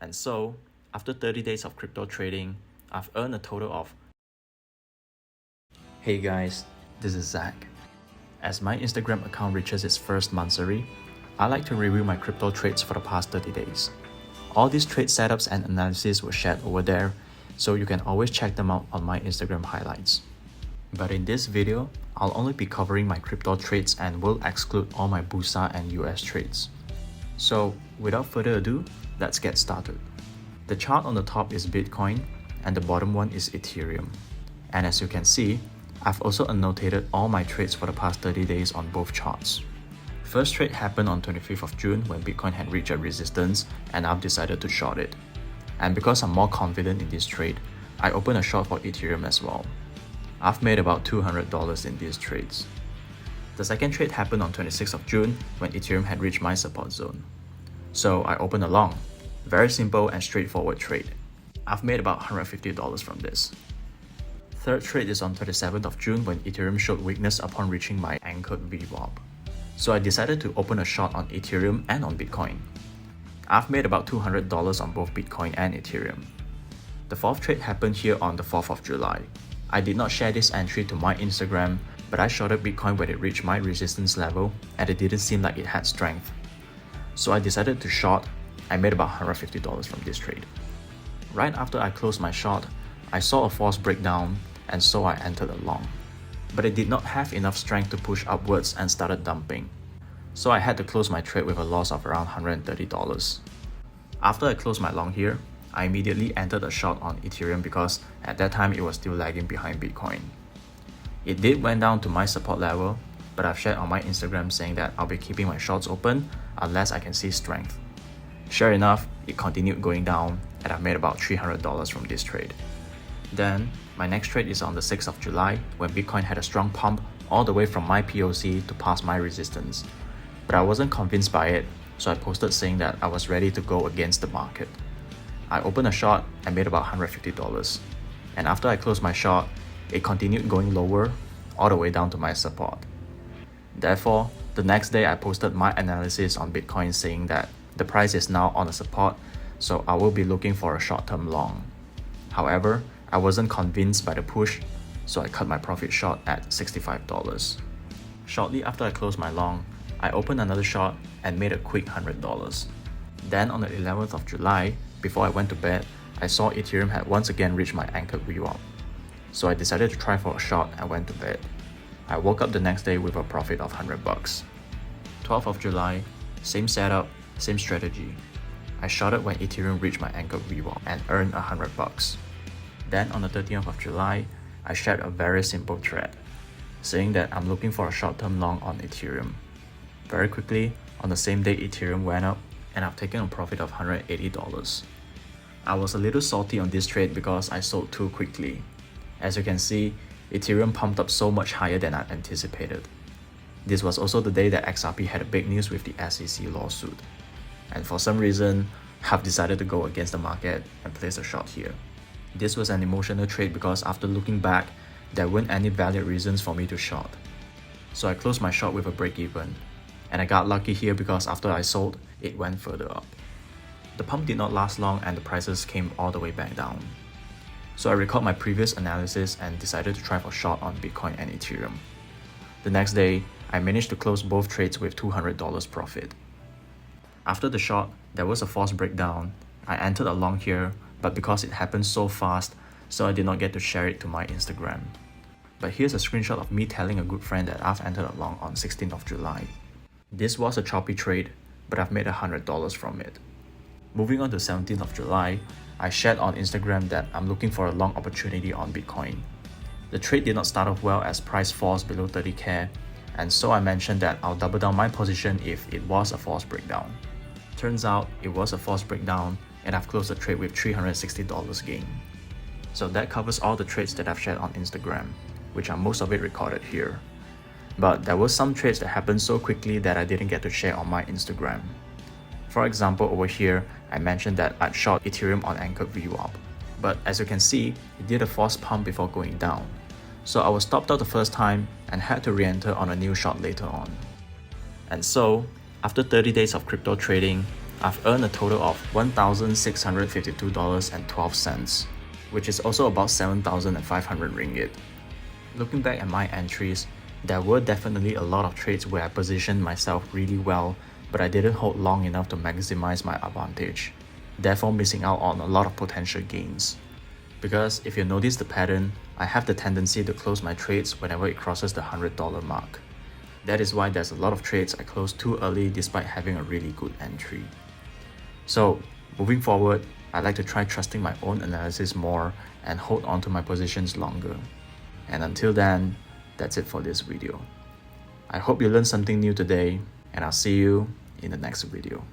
And so, after 30 days of crypto trading, I've earned a total of... Hey guys, this is Zach. As my Instagram account reaches its first monthsary, I like to review my crypto trades for the past 30 days. All these trade setups and analysis were shared over there, so you can always check them out on my Instagram highlights. But in this video, I'll only be covering my crypto trades and will exclude all my Bursa and US trades. So without further ado, let's get started. The chart on the top is Bitcoin and the bottom one is Ethereum. And as you can see, I've also annotated all my trades for the past 30 days on both charts. First trade happened on 25th of June when Bitcoin had reached a resistance and I've decided to short it. And because I'm more confident in this trade, I opened a short for Ethereum as well. I've made about $200 in these trades. The second trade happened on 26th of June when Ethereum had reached my support zone. So I opened a long. Very simple and straightforward trade. I've made about $150 from this. Third trade is on 27th of June when Ethereum showed weakness upon reaching my anchored VWAP. So I decided to open a short on Ethereum and on Bitcoin. I've made about $200 on both Bitcoin and Ethereum. The fourth trade happened here on the 4th of July. I did not share this entry to my Instagram, but I shorted Bitcoin when it reached my resistance level and it didn't seem like it had strength. So I decided to short. I made about $150 from this trade. Right after I closed my short, I saw a false breakdown and so I entered a long. But it did not have enough strength to push upwards and started dumping. So I had to close my trade with a loss of around $130. After I closed my long here, I immediately entered a short on Ethereum because at that time it was still lagging behind Bitcoin. It did went down to my support level, but I've shared on my Instagram saying that I'll be keeping my shorts open unless I can see strength. Sure enough, it continued going down and I've made about $300 from this trade. Then, my next trade is on the 6th of July when Bitcoin had a strong pump all the way from my POC to past my resistance. But I wasn't convinced by it, so I posted saying that I was ready to go against the market. I opened a short and made about $150. And after I closed my short, it continued going lower all the way down to my support. Therefore, the next day I posted my analysis on Bitcoin saying that the price is now on a support, so I will be looking for a short-term long. However, I wasn't convinced by the push, so I cut my profit short at $65. Shortly after I closed my long, I opened another short and made a quick $100. Then on the 11th of July, before I went to bed, I saw Ethereum had once again reached my anchored VWAP. So I decided to try for a short and went to bed. I woke up the next day with a profit of $100. 12th of July, same setup, same strategy. I shorted when Ethereum reached my anchored VWAP and earned $100. Then on the 13th of July, I shared a very simple thread, saying that I'm looking for a short-term long on Ethereum. Very quickly, on the same day Ethereum went up and I've taken a profit of $180. I was a little salty on this trade because I sold too quickly. As you can see, Ethereum pumped up so much higher than I anticipated. This was also the day that XRP had a big news with the SEC lawsuit. And for some reason, I've decided to go against the market and place a short here. This was an emotional trade because after looking back, there weren't any valid reasons for me to short. So I closed my short with a break even. And I got lucky here because after I sold, it went further up. The pump did not last long and the prices came all the way back down. So I recalled my previous analysis and decided to try for short on Bitcoin and Ethereum. The next day, I managed to close both trades with $200 profit. After the short, there was a false breakdown. I entered a long here, but because it happened so fast, so I did not get to share it to my Instagram. But here's a screenshot of me telling a good friend that I've entered a long on 16th of July. This was a choppy trade, but I've made $100 from it. Moving on to 17th of July, I shared on Instagram that I'm looking for a long opportunity on Bitcoin. The trade did not start off well as price falls below 30k, and so I mentioned that I'll double down my position if it was a false breakdown. Turns out it was a false breakdown and I've closed the trade with $360 gain. So that covers all the trades that I've shared on Instagram, which are most of it recorded here. But there were some trades that happened so quickly that I didn't get to share on my Instagram. For example, over here, I mentioned that I'd short Ethereum on anchored VWAP. But as you can see, it did a false pump before going down. So I was stopped out the first time and had to re-enter on a new short later on. And so, after 30 days of crypto trading, I've earned a total of $1,652.12, which is also about 7,500 ringgit. Looking back at my entries, there were definitely a lot of trades where I positioned myself really well, but I didn't hold long enough to maximize my advantage, therefore missing out on a lot of potential gains. Because if you notice the pattern, I have the tendency to close my trades whenever it crosses the $100 mark. That is why there's a lot of trades I close too early despite having a really good entry. So, moving forward, I like to try trusting my own analysis more and hold on to my positions longer. And until then, that's it for this video. I hope you learned something new today, and I'll see you in the next video.